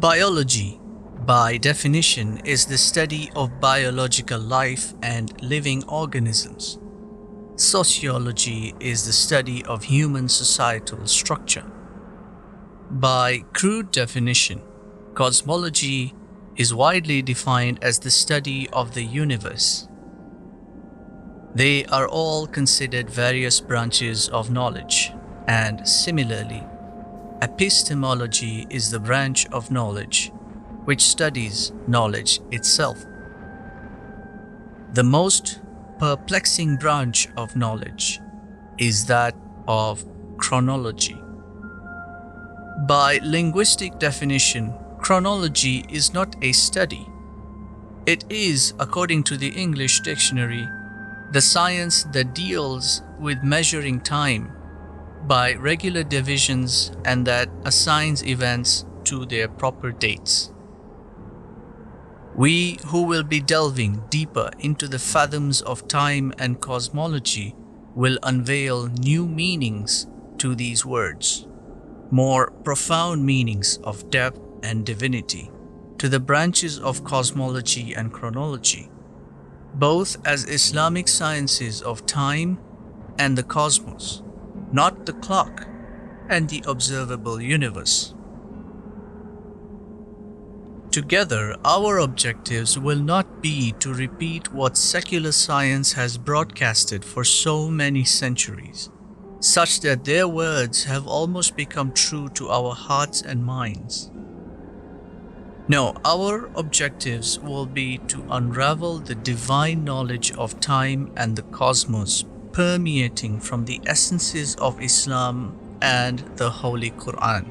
Biology, by definition, is the study of biological life and living organisms. Sociology is the study of human societal structure. By crude definition, cosmology is widely defined as the study of the universe. They are all considered various branches of knowledge, and similarly, epistemology is the branch of knowledge which studies knowledge itself. The most perplexing branch of knowledge is that of chronology. By linguistic definition, chronology is not a study. It is, according to the English dictionary, the science that deals with measuring time by regular divisions and that assigns events to their proper dates. We who will be delving deeper into the fathoms of time and cosmology will unveil new meanings to these words, more profound meanings of depth and divinity to the branches of cosmology and chronology, both as Islamic sciences of time and the cosmos, not the clock and the observable universe. Together, our objectives will not be to repeat what secular science has broadcasted for so many centuries, such that their words have almost become true to our hearts and minds. No, our objectives will be to unravel the divine knowledge of time and the cosmos permeating from the essences of Islam and the Holy Quran.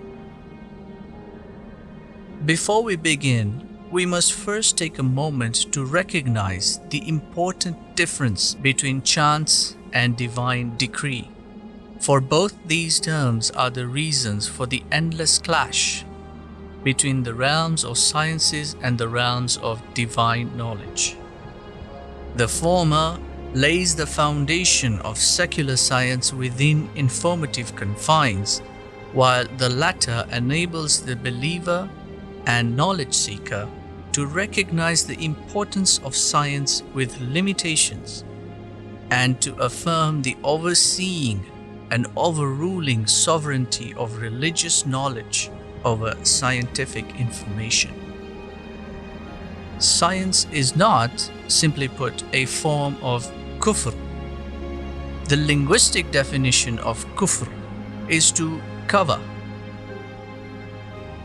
Before we begin, we must first take a moment to recognize the important difference between chance and divine decree, for both these terms are the reasons for the endless clash between the realms of sciences and the realms of divine knowledge. The former lays the foundation of secular science within informative confines, while the latter enables the believer and knowledge seeker to recognize the importance of science with limitations and to affirm the overseeing and overruling sovereignty of religious knowledge over scientific information. Science is not, simply put, a form of kufr. The linguistic definition of kufr is to cover,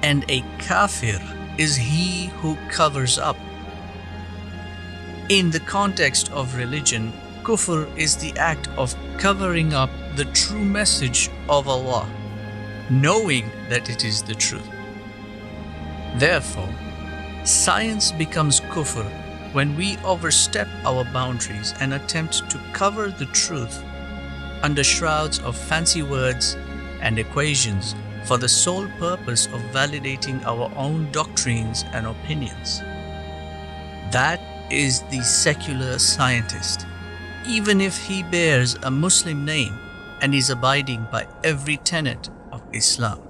and a kafir is he who covers up. In the context of religion, kufr is the act of covering up the true message of Allah, knowing that it is the truth. Therefore, science becomes kufr when we overstep our boundaries and attempt to cover the truth under shrouds of fancy words and equations for the sole purpose of validating our own doctrines and opinions. That is the secular scientist, even if he bears a Muslim name and is abiding by every tenet of Islam.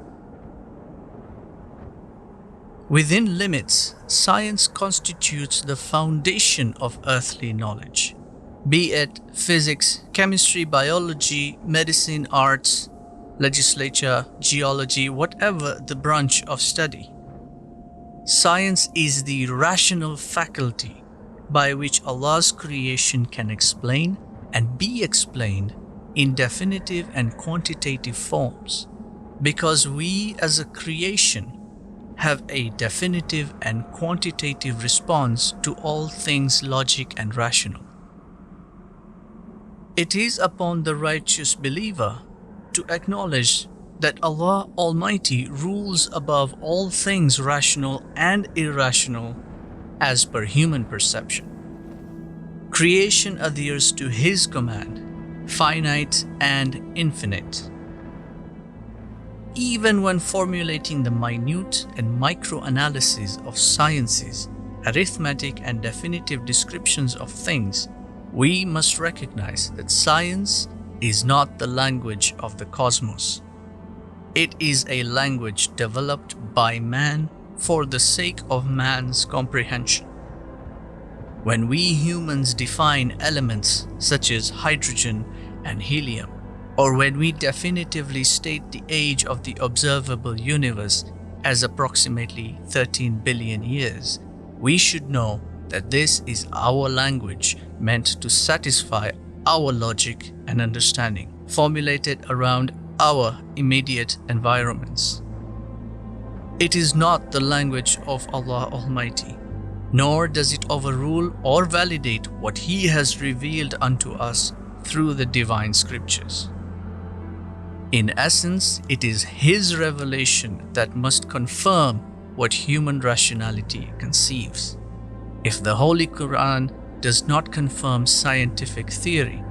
Within limits, science constitutes the foundation of earthly knowledge, be it physics, chemistry, biology, medicine, arts, legislature, geology, whatever the branch of study. Science is the rational faculty by which Allah's creation can explain and be explained in definitive and quantitative forms, because we as a creation have a definitive and quantitative response to all things logic and rational. It is upon the righteous believer to acknowledge that Allah Almighty rules above all things rational and irrational as per human perception. Creation adheres to His command, finite and infinite. Even when formulating the minute and micro-analysis of sciences, arithmetic and definitive descriptions of things, we must recognize that science is not the language of the cosmos. It is a language developed by man for the sake of man's comprehension. When we humans define elements such as hydrogen and helium, or when we definitively state the age of the observable universe as approximately 13 billion years, we should know that this is our language meant to satisfy our logic and understanding, formulated around our immediate environments. It is not the language of Allah Almighty, nor does it overrule or validate what He has revealed unto us through the divine scriptures. In essence, it is His revelation that must confirm what human rationality conceives. If the Holy Quran does not confirm scientific theory,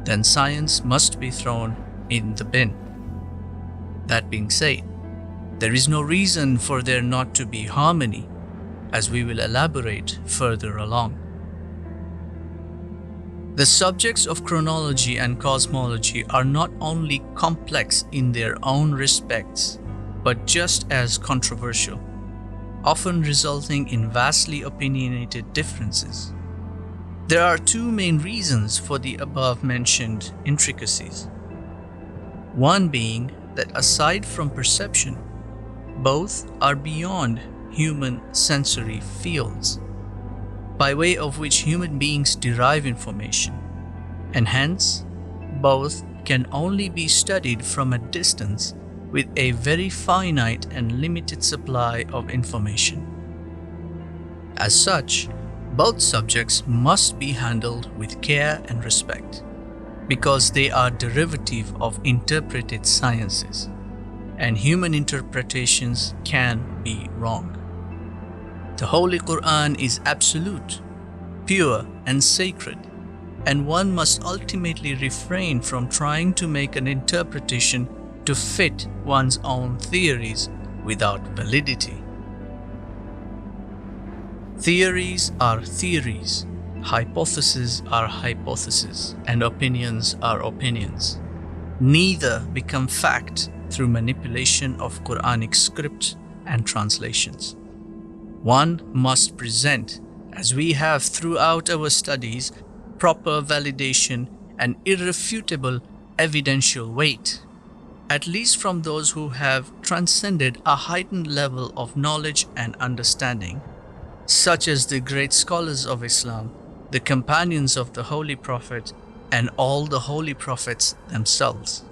then science must be thrown in the bin. That being said, there is no reason for there not to be harmony, as we will elaborate further along. The subjects of chronology and cosmology are not only complex in their own respects, but just as controversial, often resulting in vastly opinionated differences. There are two main reasons for the above-mentioned intricacies. One being that aside from perception, both are beyond human sensory fields, by way of which human beings derive information, and hence both can only be studied from a distance with a very finite and limited supply of information. As such, both subjects must be handled with care and respect, because they are derivative of interpreted sciences, and human interpretations can be wrong. The Holy Quran is absolute, pure, and sacred, and one must ultimately refrain from trying to make an interpretation to fit one's own theories without validity. Theories are theories, hypotheses are hypotheses, and opinions are opinions. Neither become fact through manipulation of Quranic script and translations. One must present, as we have throughout our studies, proper validation and irrefutable evidential weight, at least from those who have transcended a heightened level of knowledge and understanding, such as the great scholars of Islam, the companions of the Holy Prophet, and all the Holy Prophets themselves.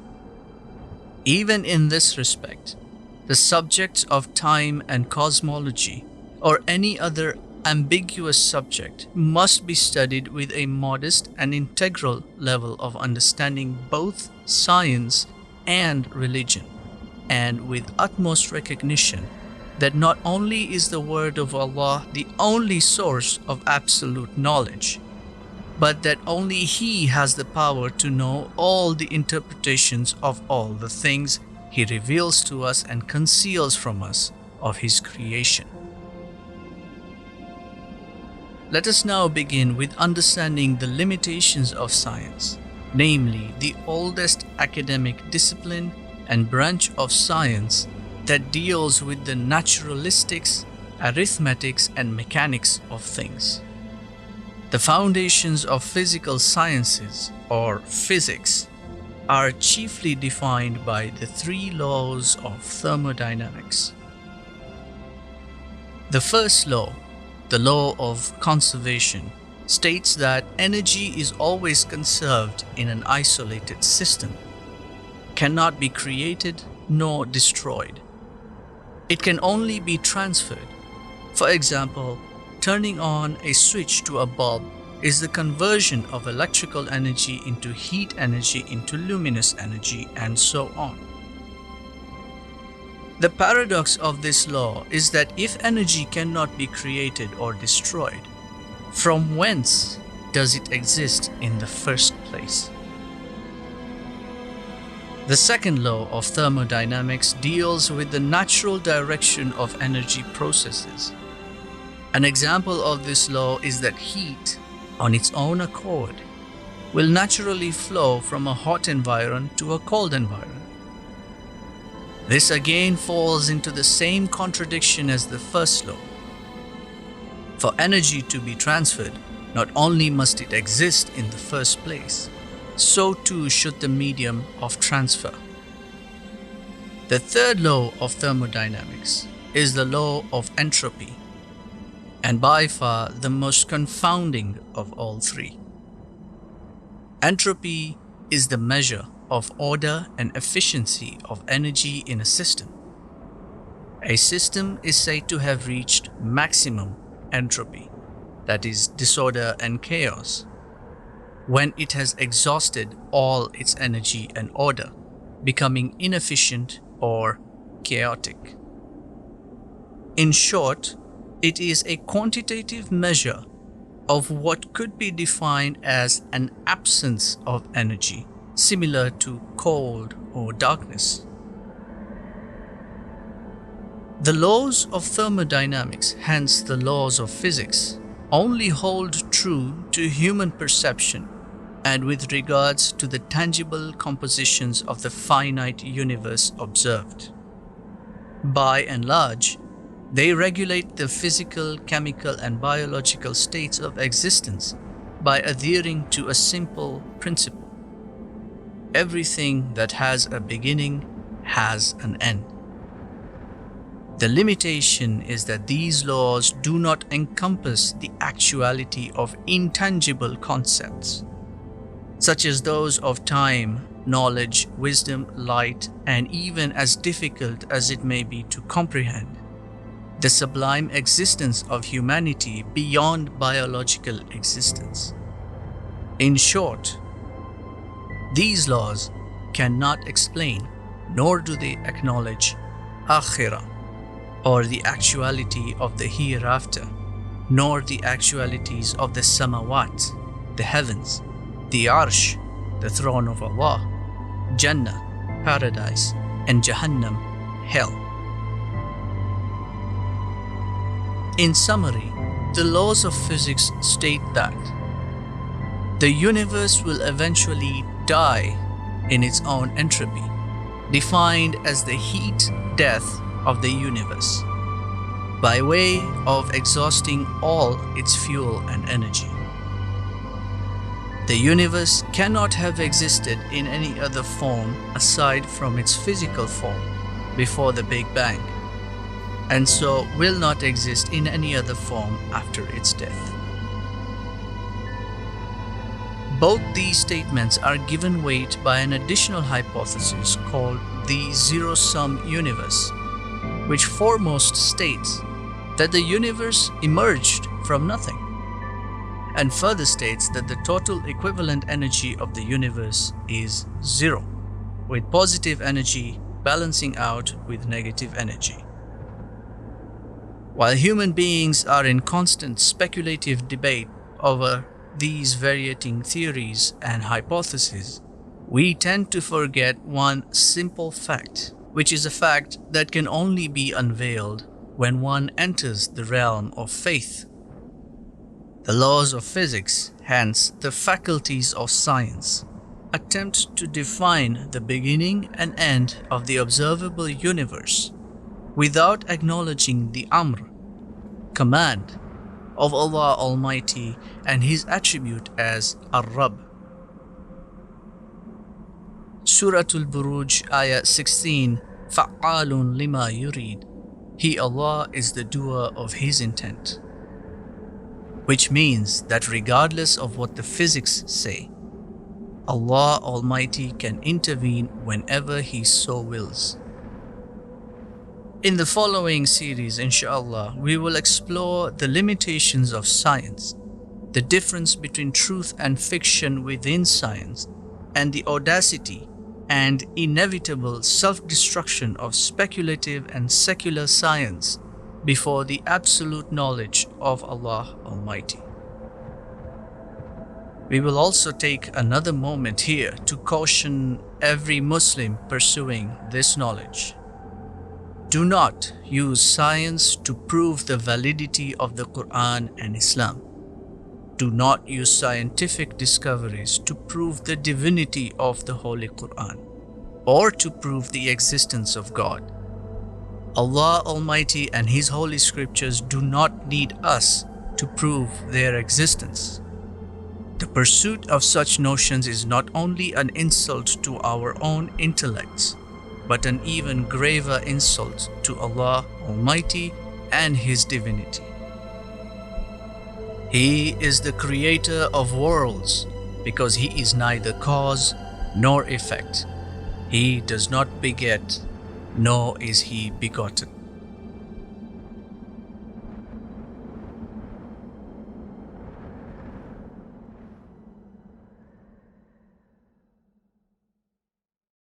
Even in this respect, the subjects of time and cosmology, or any other ambiguous subject, must be studied with a modest and integral level of understanding both science and religion, and with utmost recognition that not only is the word of Allah the only source of absolute knowledge, but that only He has the power to know all the interpretations of all the things He reveals to us and conceals from us of His creation. Let us now begin with understanding the limitations of science, namely the oldest academic discipline and branch of science that deals with the naturalistics, arithmetics, and mechanics of things. The foundations of physical sciences, or physics, are chiefly defined by the three laws of thermodynamics. The first law, the law of conservation, states that energy is always conserved in an isolated system, cannot be created nor destroyed. It can only be transferred. For example, turning on a switch to a bulb is the conversion of electrical energy into heat energy into luminous energy, and so on. The paradox of this law is that if energy cannot be created or destroyed, from whence does it exist in the first place? The second law of thermodynamics deals with the natural direction of energy processes. An example of this law is that heat, on its own accord, will naturally flow from a hot environment to a cold environment. This again falls into the same contradiction as the first law. For energy to be transferred, not only must it exist in the first place, so too should the medium of transfer. The third law of thermodynamics is the law of entropy, and by far the most confounding of all three. Entropy is the measure of order and efficiency of energy in a system. A system is said to have reached maximum entropy, that is, disorder and chaos, when it has exhausted all its energy and order, becoming inefficient or chaotic. In short, it is a quantitative measure of what could be defined as an absence of energy, similar to cold or darkness. The laws of thermodynamics, hence the laws of physics, only hold true to human perception and with regards to the tangible compositions of the finite universe observed. By and large, they regulate the physical, chemical, and biological states of existence by adhering to a simple principle. Everything that has a beginning has an end. The limitation is that these laws do not encompass the actuality of intangible concepts, such as those of time, knowledge, wisdom, light, and even as difficult as it may be to comprehend, the sublime existence of humanity beyond biological existence. In short, these laws cannot explain, nor do they acknowledge, akhirah, or the actuality of the hereafter, nor the actualities of the samawat, the heavens, the arsh, the throne of Allah, Jannah, paradise, and Jahannam, hell. In summary, the laws of physics state that the universe will eventually die in its own entropy, defined as the heat death of the universe, by way of exhausting all its fuel and energy. The universe cannot have existed in any other form aside from its physical form before the Big Bang, and so will not exist in any other form after its death. Both these statements are given weight by an additional hypothesis called the zero-sum universe, which foremost states that the universe emerged from nothing, and further states that the total equivalent energy of the universe is zero, with positive energy balancing out with negative energy. While human beings are in constant speculative debate over these varying theories and hypotheses, we tend to forget one simple fact, which is a fact that can only be unveiled when one enters the realm of faith. The laws of physics, hence the faculties of science, attempt to define the beginning and end of the observable universe without acknowledging the Amr, command, of Allah Almighty and His attribute as Ar-Rabb. Suratul Buruj, Ayah 16, Fa'alun lima yurid. He, Allah, is the doer of His intent. Which means that regardless of what the physics say, Allah Almighty can intervene whenever He so wills. In the following series, inshallah, we will explore the limitations of science, the difference between truth and fiction within science, and the audacity and inevitable self-destruction of speculative and secular science before the absolute knowledge of Allah Almighty. We will also take another moment here to caution every Muslim pursuing this knowledge. Do not use science to prove the validity of the Quran and Islam. Do not use scientific discoveries to prove the divinity of the Holy Quran. or to prove the existence of God. Allah Almighty and His Holy Scriptures do not need us to prove their existence. The pursuit of such notions is not only an insult to our own intellects, but an even graver insult to Allah Almighty and His divinity. He is the creator of worlds because He is neither cause nor effect. He does not beget, nor is He begotten.